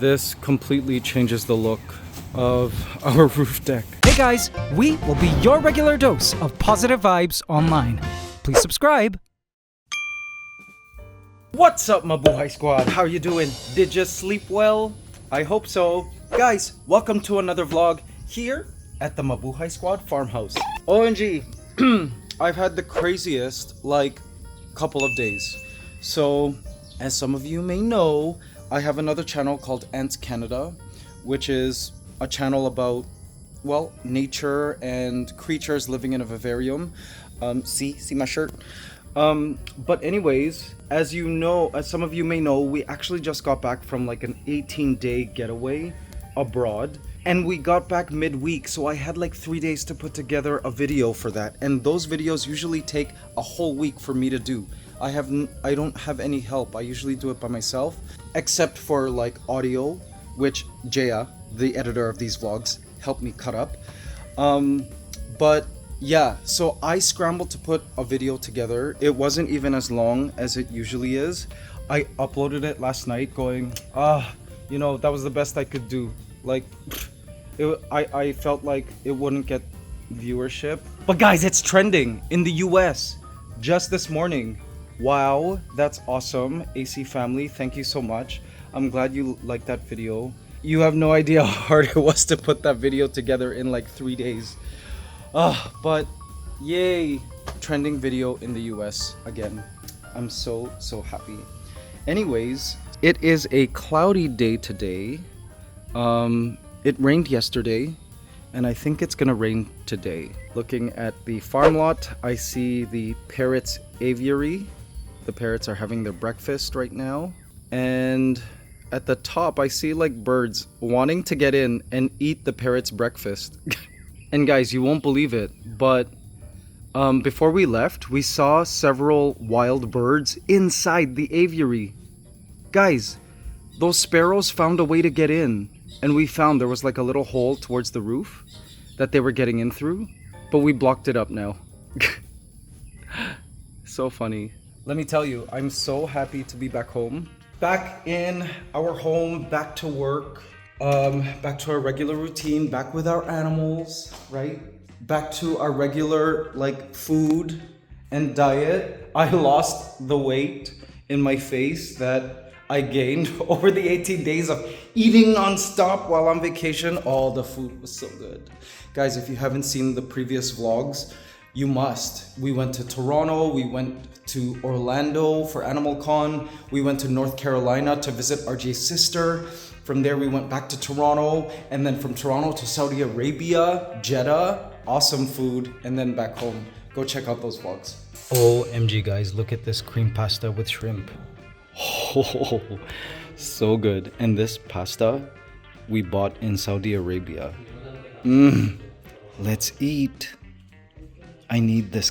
this completely changes the look of our roof deck. Hey guys, we will be your regular dose of positive vibes online. Please subscribe. What's up, Mabuhay Squad? How you doing? Did you sleep well? I hope so. Guys, welcome to another vlog here at the Mabuhay Squad Farm House. OMG, I've had the craziest couple of days. So, as some of you may know, I have another channel called ANTSCANADA, which is a channel about, well, nature and creatures living in a vivarium. See my shirt? But anyways, as you know, as some of you may know, we actually just got back from like an 18-day getaway abroad, and we got back midweek, so I had like 3 days to put together a video for that, and those videos usually take a whole week for me to do. I don't have any help. I usually do it by myself, except for like audio, which Jeah, the editor of these vlogs, helped me cut up. But yeah, so I scrambled to put a video together. It wasn't even as long as it usually is. I uploaded it last night going, you know, that was the best I could do. Like, I felt like it wouldn't get viewership. But guys, it's trending in the US just this morning. Wow, that's awesome. AC family, thank you so much. I'm glad you liked that video. You have no idea how hard it was to put that video together in like 3 days. But yay, trending video in the US again. I'm so happy. Anyways, it is a cloudy day today. It rained yesterday, and I think it's gonna rain today. Looking at the farm lot, I see the parrots aviary. The parrots are having their breakfast right now, and at the top I see like birds wanting to get in and eat the parrots' breakfast. And guys, you won't believe it, but before we left, we saw several wild birds inside the aviary. Guys, those sparrows found a way to get in, and we found there was like a little hole towards the roof that they were getting in through, but we blocked it up now. So funny. Let me tell you, I'm so happy to be back home. Back in our home, back to work, back to our regular routine, back with our animals, right? Back to our regular like food and diet. I lost the weight in my face that I gained over the 18 days of eating non-stop while on vacation. Oh, the food was so good. Guys, if you haven't seen the previous vlogs, you must. We went to Toronto, we went to Orlando for Animal Con, we went to North Carolina to visit RJ's sister. From there we went back to Toronto, and then from Toronto to Saudi Arabia, Jeddah, awesome food, and then back home. Go check out those vlogs. OMG guys, look at this cream pasta with shrimp. Oh, so good. And this pasta we bought in Saudi Arabia. Let's eat. I need these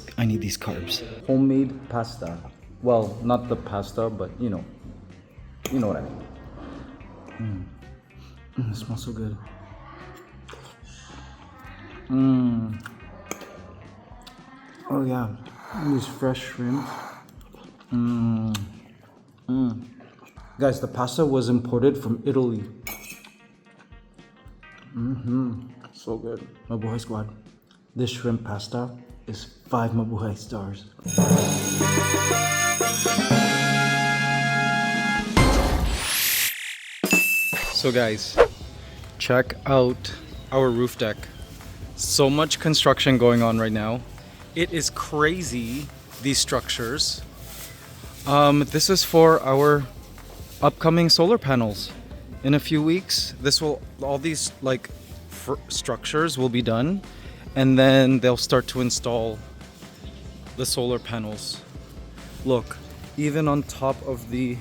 carbs. Homemade pasta. Well, not the pasta, but you know what I mean. It smells so good. Oh yeah, these fresh shrimp. Guys, the pasta was imported from Italy. So good. Mabuhay Squad. This shrimp pasta is 5 Mabuhay stars. So guys, check out our roof deck. So much construction going on right now. It is crazy, these structures. This is for our upcoming solar panels. In a few weeks, all these like structures will be done, and then they'll start to install the solar panels. Look, even on top of the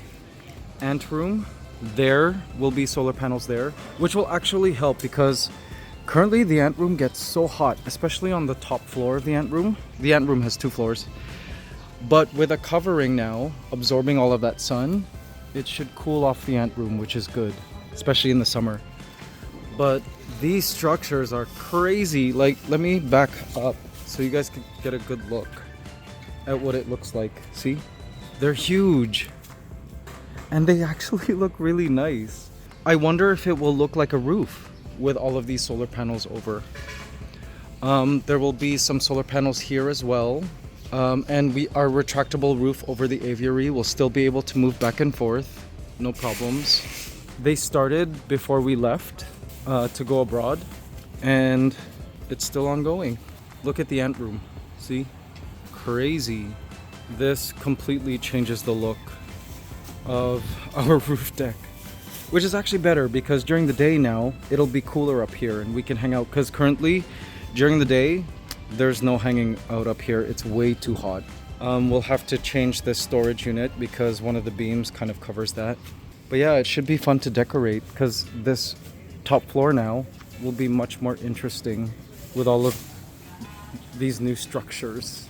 ant room, there will be solar panels there, which will actually help because currently the ant room gets so hot, especially on the top floor of the ant room. The ant room has 2 floors. But with a covering now, absorbing all of that sun, it should cool off the ant room, which is good, especially in the summer. But these structures are crazy. Like, let me back up so you guys can get a good look at what it looks like. See? They're huge. And they actually look really nice. I wonder if it will look like a roof with all of these solar panels over. There will be some solar panels here as well. And our retractable roof over the aviary will still be able to move back and forth. No problems. They started before we left to go abroad, and it's still ongoing. Look at the ant room. See? Crazy. This completely changes the look of our roof deck, which is actually better because during the day now it'll be cooler up here and we can hang out, because currently during the day there's no hanging out up here. It's way too hot. We'll have to change this storage unit because one of the beams kind of covers that. But yeah, it should be fun to decorate because this top floor now will be much more interesting with all of these new structures.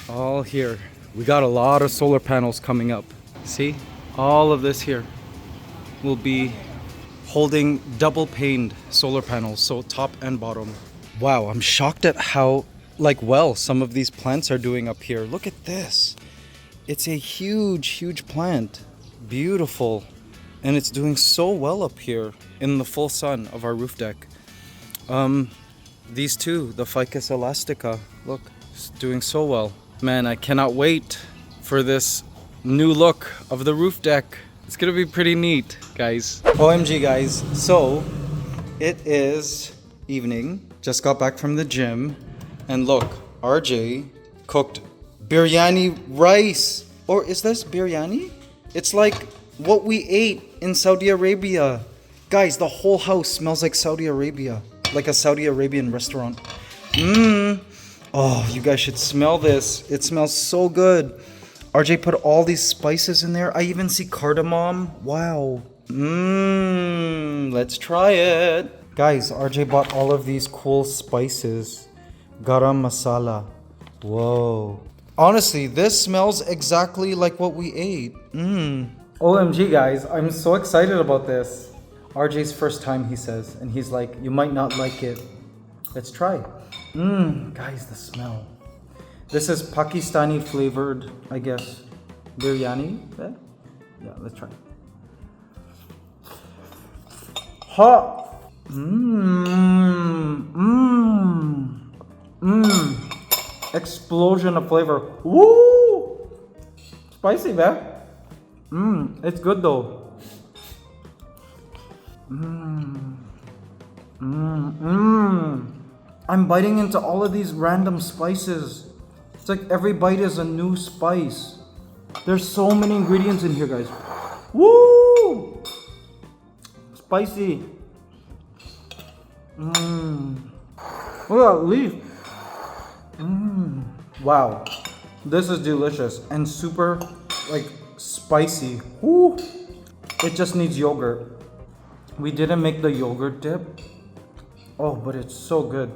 All here. We got a lot of solar panels coming up. See? All of this here will be holding double paned solar panels, so top and bottom. Wow, I'm shocked at how well some of these plants are doing up here. Look at this. It's a huge plant. Beautiful. And it's doing so well up here in the full sun of our roof deck. These two, the Ficus elastica, look, it's doing so well. Man, I cannot wait for this new look of the roof deck. It's gonna be pretty neat, guys. OMG, guys. So, it is evening. Just got back from the gym. And look, RJ cooked biryani rice. Or is this biryani? It's like what we ate in Saudi Arabia. Guys, the whole house smells like Saudi Arabia. Like a Saudi Arabian restaurant. Oh, you guys should smell this. It smells so good. RJ put all these spices in there. I even see cardamom. Wow. Let's try it. Guys, RJ bought all of these cool spices. Garam masala. Whoa. Honestly, this smells exactly like what we ate. OMG, guys, I'm so excited about this. RJ's first time, he says, and he's like, you might not like it. Let's try. Guys, the smell. This is Pakistani flavored, I guess, biryani. Yeah, let's try. Hot. Explosion of flavor. Woo! Spicy, man. It's good though. I'm biting into all of these random spices. It's like every bite is a new spice. There's so many ingredients in here, guys. Woo! Spicy. Look at that leaf. Wow. This is delicious and super spicy. Woo! It just needs yogurt. We didn't make the yogurt dip. Oh, but it's so good.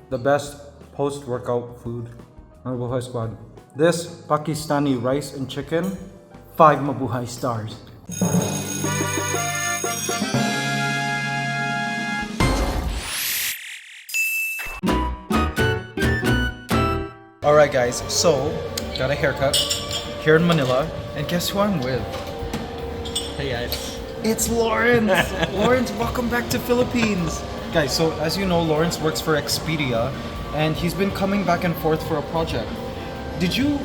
The best post-workout food. Mabuhay Squad. This Pakistani rice and chicken, 5 Mabuhay stars. Alright guys, so got a haircut here in Manila, and guess who I'm with? Hey guys. It's Lawrence! Lawrence, welcome back to Philippines! Guys, so as you know, Lawrence works for Expedia, and he's been coming back and forth for a project. Did you,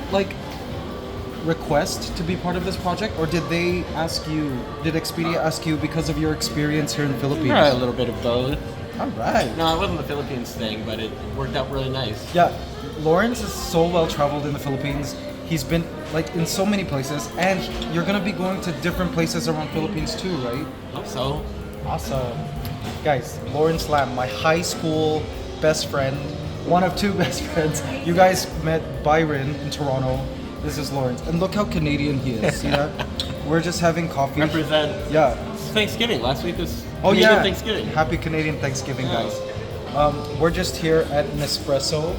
request to be part of this project, or did they ask you, did Expedia ask you because of your experience here in the Philippines? Probably a little bit of both. Alright. No, it wasn't the Philippines thing, but it worked out really nice. Yeah, Lawrence is so well traveled in the Philippines. He's been in so many places, and you're gonna be going to different places around Philippines too, right? Hope so. Awesome. Guys, Lawrence Lam, my high school best friend, one of 2 best friends. You guys met Byron in Toronto. This is Lawrence, and look how Canadian he is. See that? We're just having coffee. Represent. Yeah. It's Thanksgiving. Last week was Oh Canadian yeah. Thanksgiving. Happy Canadian Thanksgiving, Yeah. guys. We're just here at Nespresso.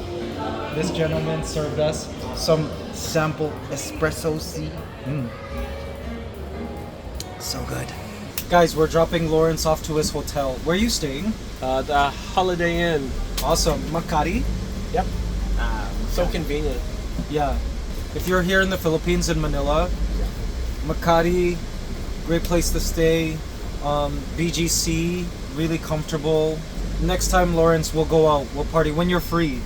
This gentleman served us some sample espresso tea. So good. Guys, we're dropping Lawrence off to his hotel. Where are you staying? The Holiday Inn. Awesome. Makati? Yep. So convenient. Yeah. If you're here in the Philippines in Manila, Makati, great place to stay. BGC, really comfortable. Next time, Lawrence, we'll go out. We'll party when you're free.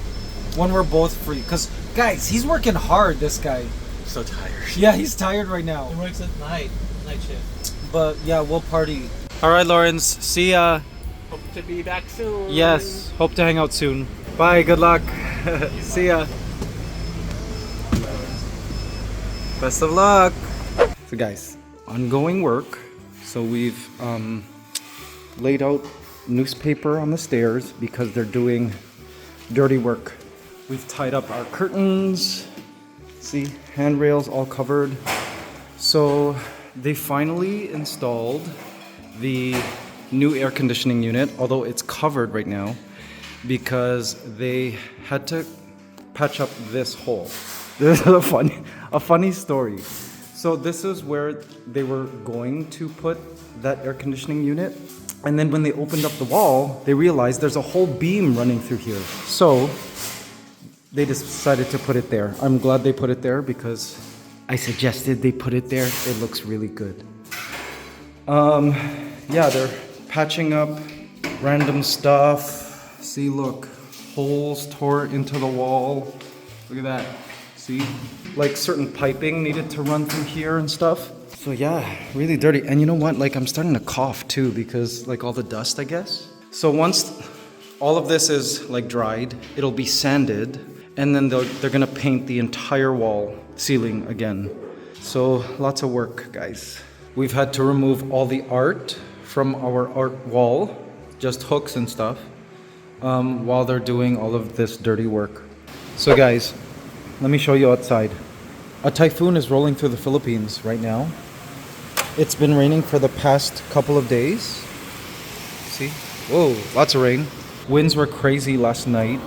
When we're both free. Because, guys, he's working hard, this guy. So tired. Yeah, he's tired right now. He works at night shift. But, yeah, we'll party. Alright, Lawrence. See ya. Hope to be back soon. Yes, hope to hang out soon. Bye, good luck. See ya. Best of luck. So guys, ongoing work. So we've laid out newspaper on the stairs because they're doing dirty work. We've tied up our curtains. See, handrails all covered. So they finally installed the new air conditioning unit, although it's covered right now because they had to patch up this hole. This is a funny story. So this is where they were going to put that air conditioning unit, and then when they opened up the wall, they realized there's a whole beam running through here. So they decided to put it there. I'm glad they put it there because I suggested they put it there. It looks really good. Yeah, they're patching up random stuff. See, look, holes tore into the wall. Look at that. See, like certain piping needed to run through here and stuff. So yeah, really dirty. And you know what? Like I'm starting to cough too because like all the dust, I guess. So once all of this is like dried, it'll be sanded, and then they're gonna paint the entire wall ceiling again. So lots of work, guys. We've had to remove all the art from our art wall, just hooks and stuff, while they're doing all of this dirty work. So guys, let me show you outside. A typhoon is rolling through the Philippines right now. It's been raining for the past couple of days. See? Whoa, lots of rain. Winds were crazy last night,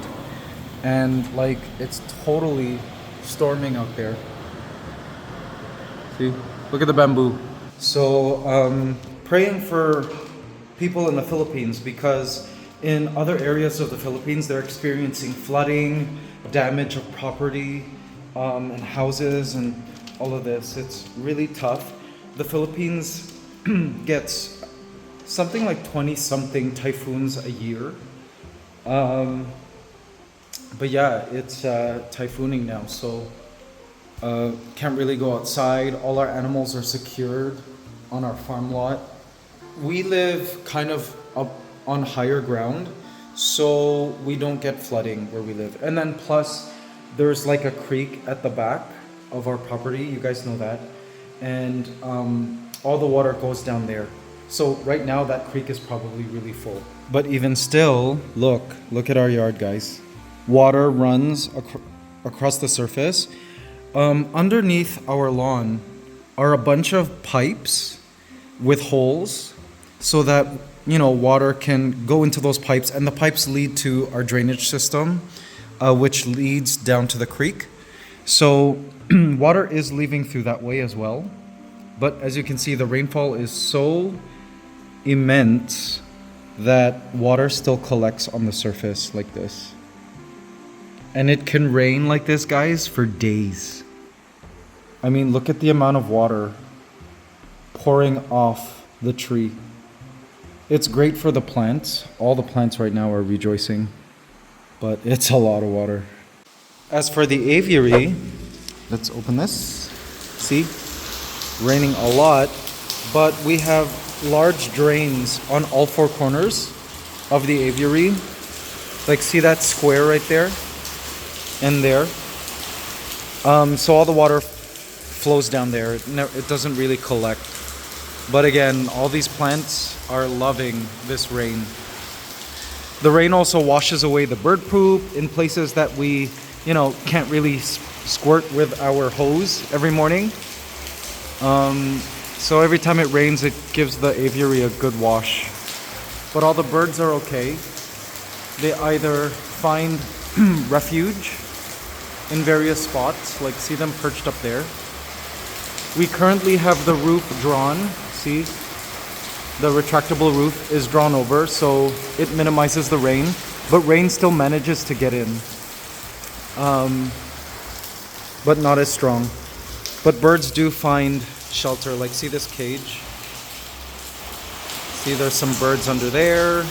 and like it's totally storming out there. See? Look at the bamboo. So, praying for people in the Philippines because in other areas of the Philippines they're experiencing flooding, damage of property, and houses and all of this. It's really tough. The Philippines gets something like 20-something typhoons a year. But yeah, it's typhooning now, so can't really go outside. All our animals are secured on our farm lot. We live kind of up on higher ground, so we don't get flooding where we live. And then plus, there's like a creek at the back of our property, you guys know that. And all the water goes down there. So right now that creek is probably really full. But even still, look at our yard, guys. Water runs across the surface. Underneath our lawn are a bunch of pipes with holes so that, you know, water can go into those pipes, and the pipes lead to our drainage system, which leads down to the creek. So water is leaving through that way as well. But as you can see, the rainfall is so immense that water still collects on the surface like this. And it can rain like this, guys, for days. I mean, look at the amount of water pouring off the tree. It's great for the plants. All the plants right now are rejoicing, but it's a lot of water. As for the aviary, let's open this. See, raining a lot, but we have large drains on all four corners of the aviary. Like, see that square right there and there? So all the water flows down there. It doesn't really collect. But again, all these plants are loving this rain. The rain also washes away the bird poop in places that we, you know, can't really squirt with our hose every morning. So every time it rains, it gives the aviary a good wash. But all the birds are okay. They either find refuge in various spots, like see them perched up there. We currently have the roof drawn. See, the retractable roof is drawn over, so it minimizes the rain, but rain still manages to get in, but not as strong. But birds do find shelter. Like, see this cage? See, there's some birds under there.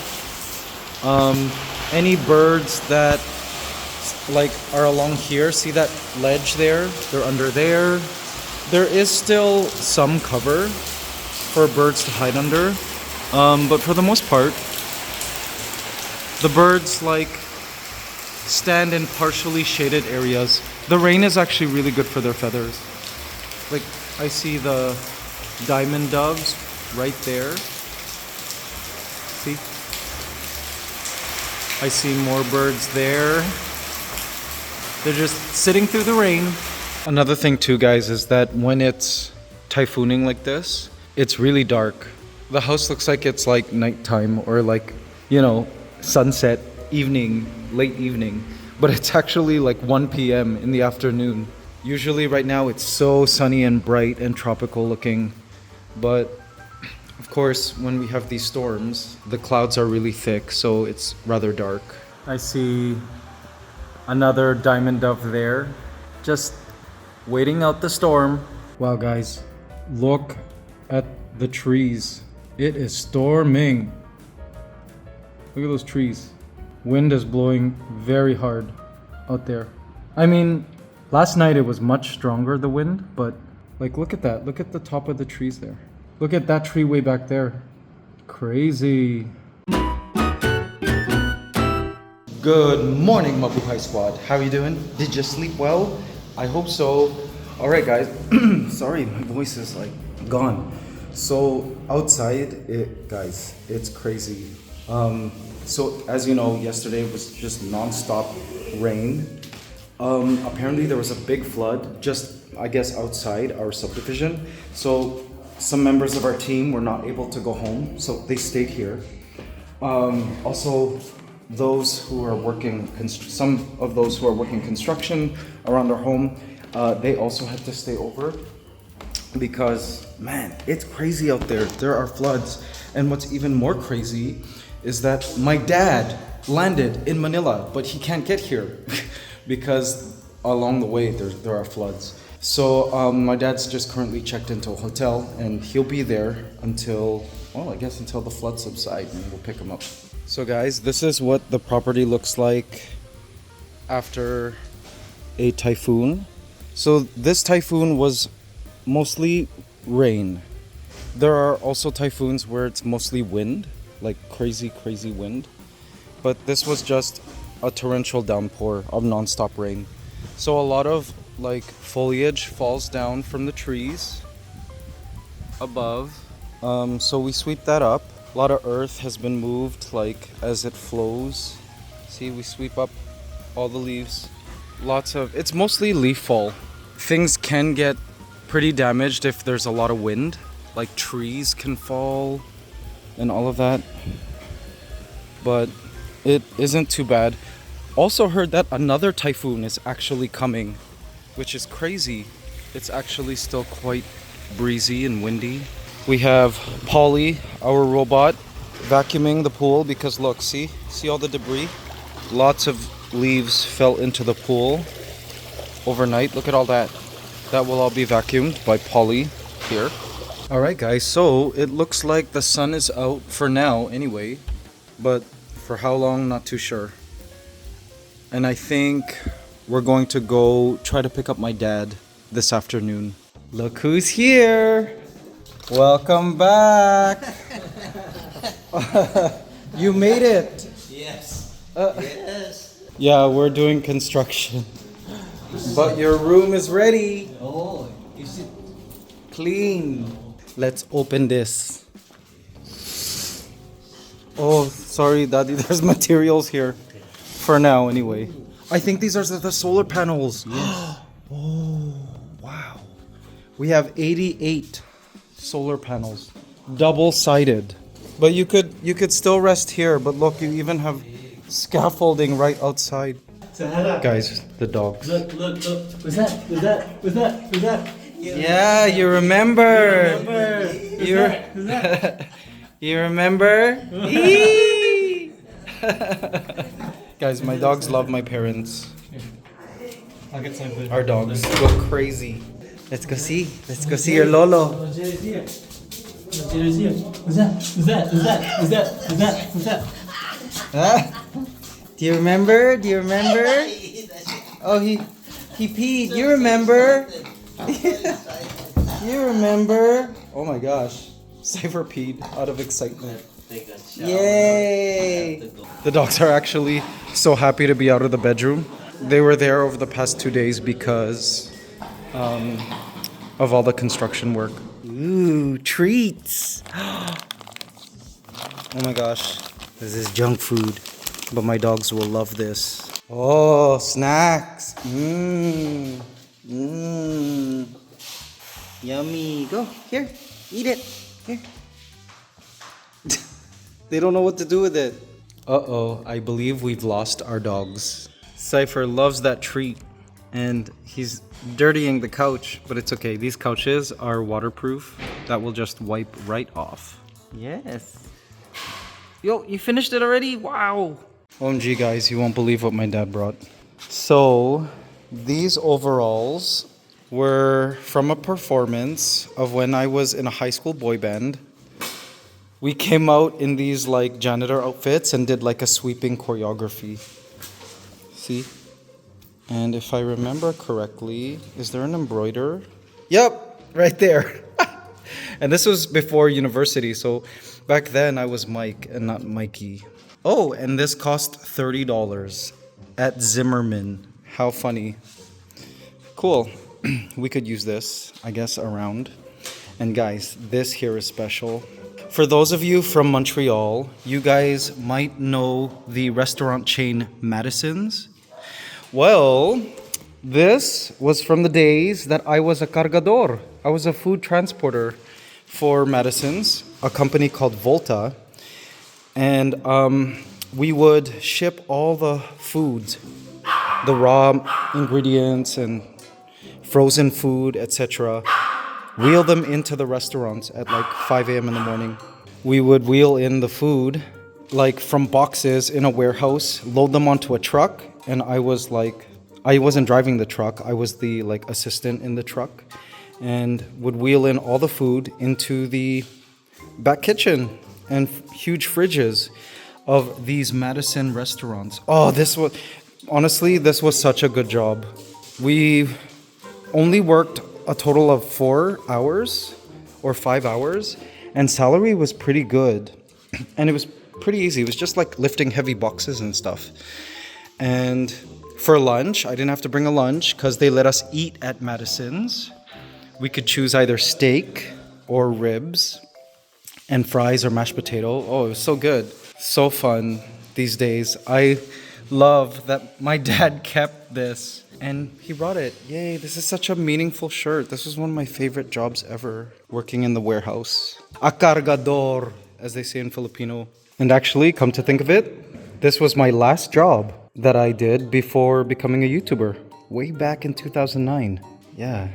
Any birds that like are along here, see that ledge there? They're under there. There is still some cover for birds to hide under, but for the most part, the birds like stand in partially shaded areas. The rain is actually really good for their feathers. Like, I see the diamond doves right there. See? I see more birds there. They're just sitting through the rain. Another thing too, guys, is that when it's typhooning like this, it's really dark. The house looks like it's like nighttime or like, you know, sunset, evening, late evening. But it's actually like 1 p.m. in the afternoon. Usually right now it's so sunny and bright and tropical looking. But of course, when we have these storms, the clouds are really thick, so it's rather dark. I see another diamond dove there, just waiting out the storm. Wow, guys, look at the trees. It is storming. Look at those trees. Wind is blowing very hard out there. I mean, last night it was much stronger, the wind, but like, look at that. Look at the top of the trees there. Look at that tree way back there. Crazy. Good morning, Mabuhay Squad. How are you doing? Did you sleep well? I hope so. All right, guys. Sorry, my voice is like gone. So outside, guys, it's crazy. So as you know, yesterday was just non-stop rain. Apparently there was a big flood just, I guess, outside our subdivision. So some members of our team were not able to go home, so they stayed here. Also, those who are working, some of those who are working construction around our home, they also had to stay over because, man, it's crazy out there. There are floods. And what's even more crazy is that my dad landed in Manila, but he can't get here because along the way there are floods. So my dad's just currently checked into a hotel and he'll be there until, well, I guess until the floods subside, and we'll pick him up. So guys, this is what the property looks like after a typhoon. So this typhoon was mostly rain. There are also typhoons where it's mostly wind, like crazy wind. But this was just a torrential downpour of non-stop rain. So a lot of like foliage falls down from the trees above. So we sweep that up. A lot of earth has been moved like as it flows. See, we sweep up all the leaves. It's mostly leaf fall. Things can get pretty damaged if there's a lot of wind. Like trees can fall and all of that. But it isn't too bad. Also heard that another typhoon is actually coming, which is crazy. It's actually still quite breezy and windy. We have Polly, our robot, vacuuming the pool because look, see all the debris? Lots of leaves fell into the pool overnight. Look at all that. That will all be vacuumed by Polly here. All right, guys, so it looks like the sun is out for now anyway, but for how long, not too sure. And I think we're going to go try to pick up my dad this afternoon. Look who's here! Welcome back! You made it! Yes. Yes. Yeah, we're doing construction. But your room is ready. Oh, is it Clean. Let's open this. Oh, sorry, Daddy, there's materials here. For now, anyway. I think these are the solar panels. Yes. Oh, wow. We have 88 solar panels. Double-sided. But you could still rest here, but look, you even have scaffolding right outside. Guys, the dogs. Look. Was that? Yeah, you remember. You remember? Eee! Guys, my dogs love my parents. I'll get some food. Our dogs go crazy. Let's go see. Let's go see your Lolo. Jerry's here. Jerry's here. What's that? What's that? What's that? What's that? What's that? What's that? Do you remember? Do you remember? Oh, he peed. You remember? You remember? Oh my gosh. Cypher peed out of excitement. Yay! The dogs are actually so happy to be out of the bedroom. They were there over the past 2 days because of all the construction work. Ooh, treats! Oh my gosh. This is junk food, but my dogs will love this. Oh, snacks! Mmm. Mmm. Yummy. Go, here, eat it. Here. They don't know what to do with it. Uh-oh, I believe we've lost our dogs. Cypher loves that treat, and he's dirtying the couch, but it's okay. These couches are waterproof. That will just wipe right off. Yes. Yo, you finished it already? Wow. OMG, guys, you won't believe what my dad brought. So, these overalls were from a performance of when I was in a high school boy band. We came out in these like janitor outfits and did like a sweeping choreography. See? And if I remember correctly, is there an embroider? Yep, right there. And this was before university, so back then I was Mike and not Mikey. Oh, and this cost $30 at Zimmerman. How funny. Cool. We could use this, I guess, around. And guys, this here is special. For those of you from Montreal, you guys might know the restaurant chain Madison's. Well, this was from the days that I was a cargador. I was a food transporter for Madison's, a company called Volta. And we would ship all the foods, the raw ingredients and frozen food, etc. Wheel them into the restaurants at like 5 a.m. in the morning. We would wheel in the food like from boxes in a warehouse, load them onto a truck, and I wasn't driving the truck, I was the like assistant in the truck, and would wheel in all the food into the back kitchen and huge fridges of these Madison restaurants. Oh, this was such a good job. We only worked a total of 4 hours or 5 hours, and salary was pretty good. And it was pretty easy. It was just like lifting heavy boxes and stuff. And for lunch, I didn't have to bring a lunch because they let us eat at Madison's. We could choose either steak or ribs and fries or mashed potato. Oh, it was so good. So fun these days. I love that my dad kept this. And he brought it. Yay, this is such a meaningful shirt. This was one of my favorite jobs ever, working in the warehouse. A cargador, as they say in Filipino. And actually, come to think of it, this was my last job that I did before becoming a YouTuber, way back in 2009. Yeah,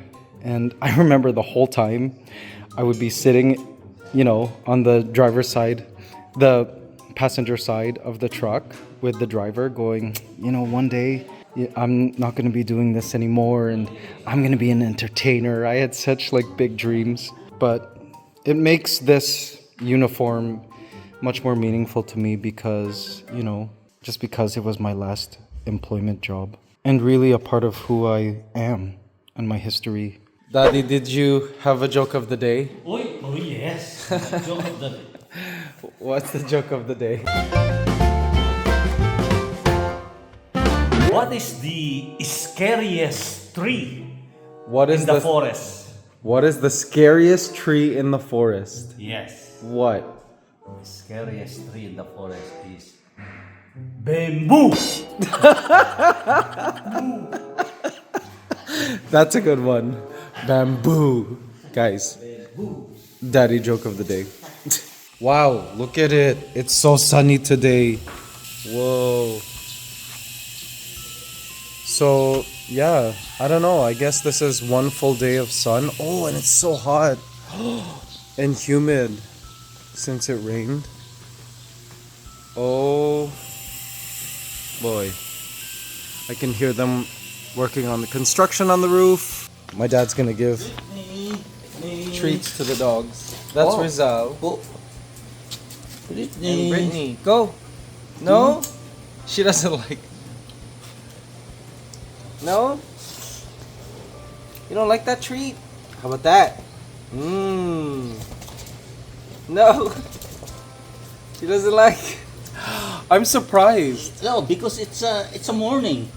and I remember the whole time I would be sitting, on the driver's side, the passenger side of the truck with the driver going, one day, I'm not going to be doing this anymore and I'm going to be an entertainer. I had such big dreams, but it makes this uniform much more meaningful to me because, just because it was my last employment job and really a part of who I am and my history. Daddy, did you have a joke of the day? Oh yes. Joke of the day. What's the joke of the day? What is the scariest tree What is in the forest? What is the scariest tree in the forest? Yes. What? The scariest tree in the forest is bamboo. That's a good one. Bamboo. Guys, daddy joke of the day. Wow, look at it. It's so sunny today. Whoa. So, yeah, I don't know. I guess this is one full day of sun. Oh, and it's so hot and humid since it rained. Oh, boy. I can hear them working on the construction on the roof. My dad's gonna give treats to the dogs. That's Oh. Rizal. Oh. And Brittany. Go. No? She doesn't like. No? You don't like that treat? How about that? Mmm. No. She doesn't like. I'm surprised. No, because it's a morning.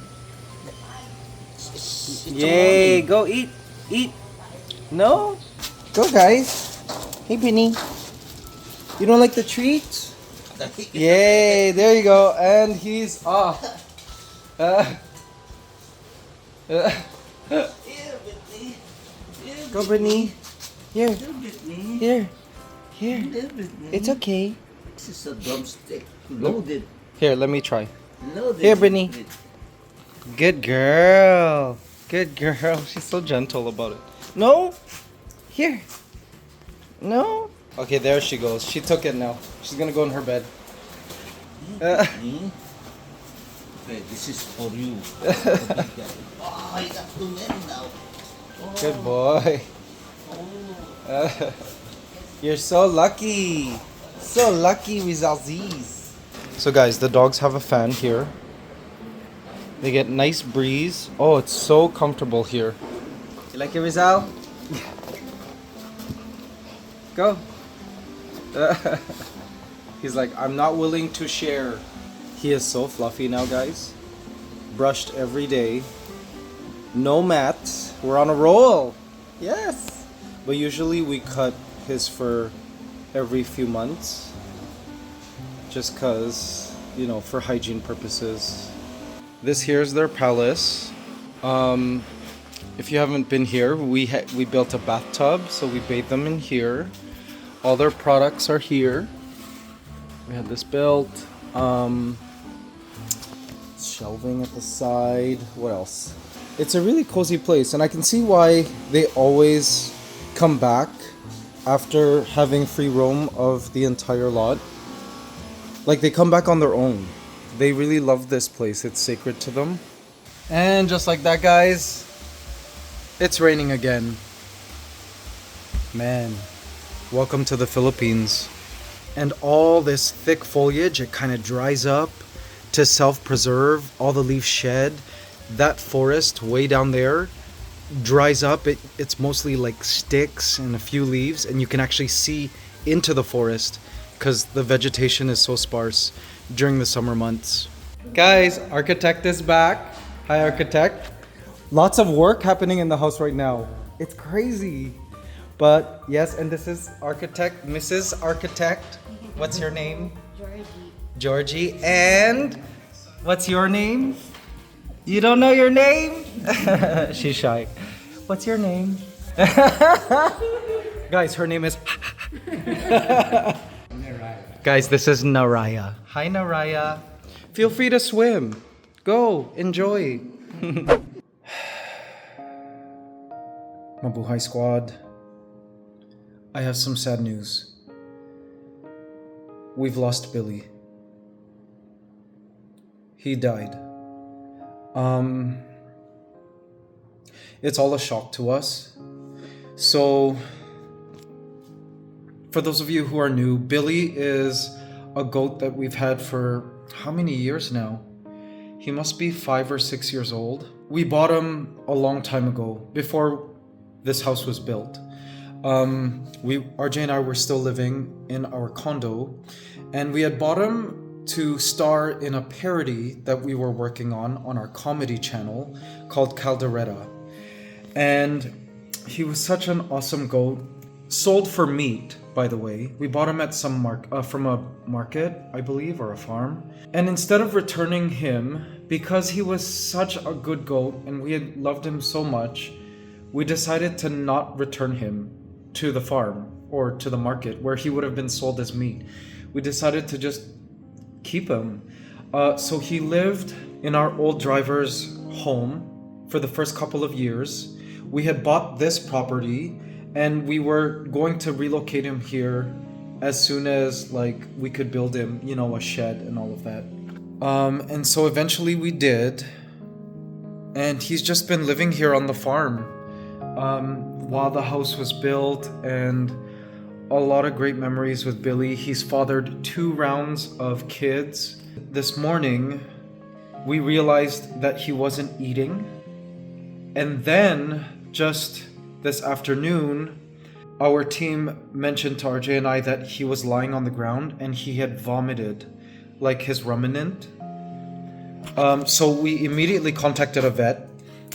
It's Yay, go eat. Eat. No? Go, guys. Hey, Brittany. You don't like the treats? Yay, there you go. And he's off. Go, Brittany. Here. Here. Here. It's okay. This is a drumstick. Loaded. Here, let me try. Loaded. Here, Brittany. Good girl. Good girl. She's so gentle about it. No? Here. No? Okay, there she goes. She took it now. She's gonna go in her bed. Okay, this is for you. Oh, I got too many now. Oh. Good boy. You're so lucky. So lucky with Aziz. So guys, the dogs have a fan here. They get nice breeze. Oh, it's so comfortable here. You like it, Rizal? Go. He's like, I'm not willing to share. He is so fluffy now, guys. Brushed every day. No mats. We're on a roll. Yes. But usually we cut his fur every few months. Just cause, you know, for hygiene purposes. This here is their palace. If you haven't been here, we built a bathtub, so we bathe them in here. All their products are here. We had this built. Shelving at the side. What else? It's a really cozy place, and I can see why they always come back after having free roam of the entire lot. Like, they come back on their own. They really love this place. It's sacred to them. And just like that, guys, it's raining again. Man, welcome to the Philippines. And all this thick foliage, it kind of dries up to self-preserve. All the leaves shed. That forest way down there dries up. It's mostly like sticks and a few leaves, and you can actually see into the forest because the vegetation is so sparse during the summer months. Guys, architect is back. Hi, architect. Lots of work happening in the house right now. It's crazy. But yes, and this is architect, Mrs. Architect. What's your name? Georgie. And what's your name? You don't know your name? She's shy. What's your name? Guys, her name is... Guys, this is Naraya. Hi, Naraya. Feel free to swim. Go, enjoy. Mabuhay Squad. I have some sad news. We've lost Billy. He died. It's all a shock to us. So, for those of you who are new, Billy is a goat that we've had for how many years now? He must be 5 or 6 years old. We bought him a long time ago, before this house was built. RJ and I were still living in our condo, and we had bought him to star in a parody that we were working on our comedy channel called Calderetta. And he was such an awesome goat. Sold for meat, by the way. We bought him at from a market, I believe, or a farm. And instead of returning him, because he was such a good goat and we had loved him so much, we decided to not return him to the farm or to the market where he would have been sold as meat. We decided to just keep him. So he lived in our old driver's home for the first couple of years. We had bought this property and we were going to relocate him here as soon as we could build him, a shed and all of that. And so eventually we did. And he's just been living here on the farm while the house was built, and a lot of great memories with Billy. He's fathered 2 rounds of kids. This morning, we realized that he wasn't eating. And then, just this afternoon, our team mentioned to RJ and I that he was lying on the ground and he had vomited, like his ruminant. So we immediately contacted a vet,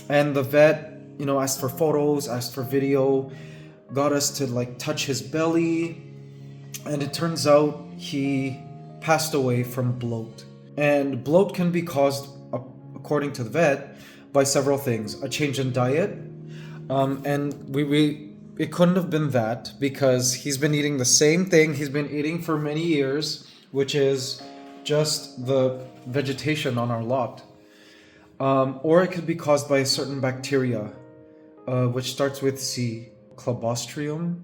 and the vet, asked for photos, asked for video, got us to like touch his belly, and it turns out he passed away from bloat. And bloat can be caused, according to the vet, by several things. A change in diet, and it couldn't have been that, because he's been eating the same thing he's been eating for many years, which is just the vegetation on our lot. Or it could be caused by a certain bacteria, which starts with C, Clostridium,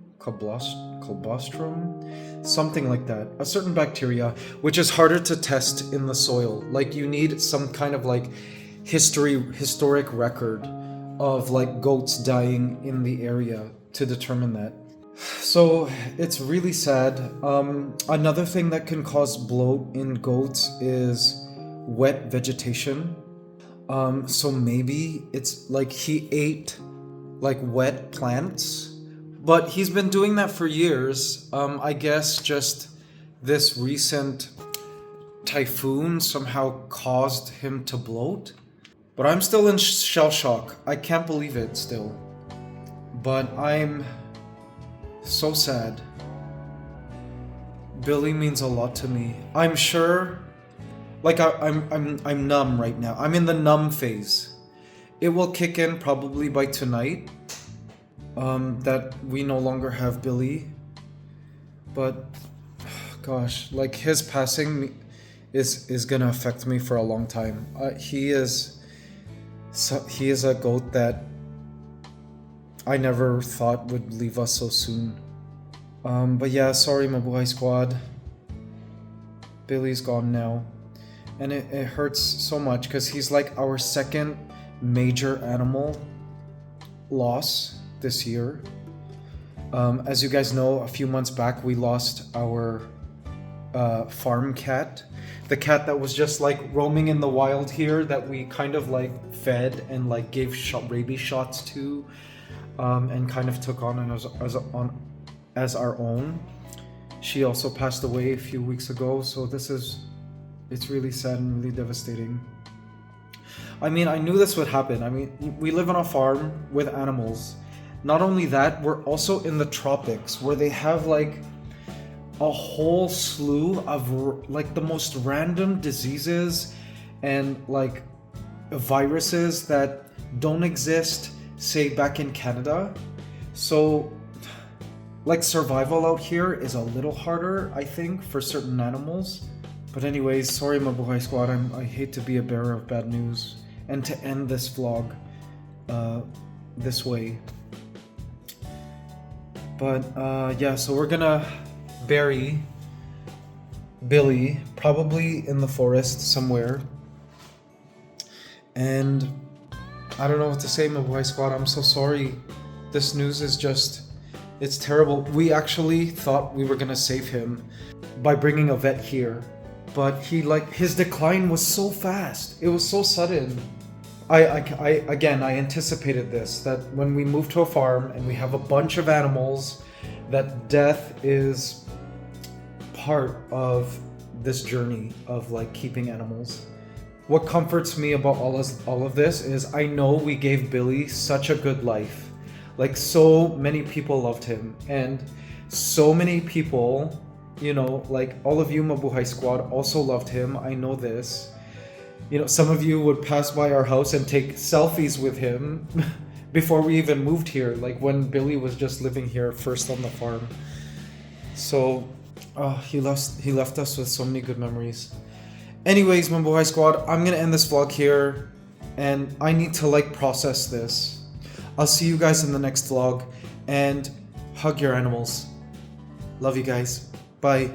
something like that. A certain bacteria, which is harder to test in the soil. Like, you need some kind of like historic record of like goats dying in the area to determine that. So it's really sad. Another thing that can cause bloat in goats is wet vegetation. So maybe it's like he ate like wet plants, but he's been doing that for years. I guess just this recent typhoon somehow caused him to bloat. But I'm still in shell shock. I can't believe it still. But I'm so sad. Billy means a lot to me. I'm sure, like I'm numb right now. I'm in the numb phase. It will kick in probably by tonight, that we no longer have Billy. But gosh, like his passing is gonna affect me for a long time. He is a goat that I never thought would leave us so soon. But yeah, sorry Mabuhay Squad. Billy's gone now. And it hurts so much because he's like our second major animal loss this year. As you guys know, a few months back we lost our farm cat. The cat that was just like roaming in the wild here, that we kind of like fed and like gave rabies shots to, and kind of took on as our own. She also passed away a few weeks ago, so it's really sad and really devastating. I mean, I knew this would happen. I mean, we live on a farm with animals. Not only that, we're also in the tropics, where they have like a whole slew of like the most random diseases and like viruses that don't exist, say, back in Canada. So like survival out here is a little harder, I think, for certain animals. But anyways, sorry Mabuhay Squad, I hate to be a bearer of bad news and to end this vlog this way. But yeah, so we're gonna bury Billy probably in the forest somewhere. And I don't know what to say, Mabuhay Squad. I'm so sorry. This news is just, it's terrible. We actually thought we were gonna save him by bringing a vet here, but his decline was so fast. It was so sudden. I anticipated this, that when we move to a farm and we have a bunch of animals, that death is part of this journey of like keeping animals. What comforts me about all of this is I know we gave Billy such a good life. Like, so many people loved him, and so many people, you know, like all of you Mabuhay Squad also loved him. I know this. You know, some of you would pass by our house and take selfies with him before we even moved here, like when Billy was just living here first on the farm. So he left us with so many good memories. Anyways, Mabuhay Squad, I'm gonna end this vlog here, and I need to like process this. I'll see you guys in the next vlog, and hug your animals. Love you guys. Bye.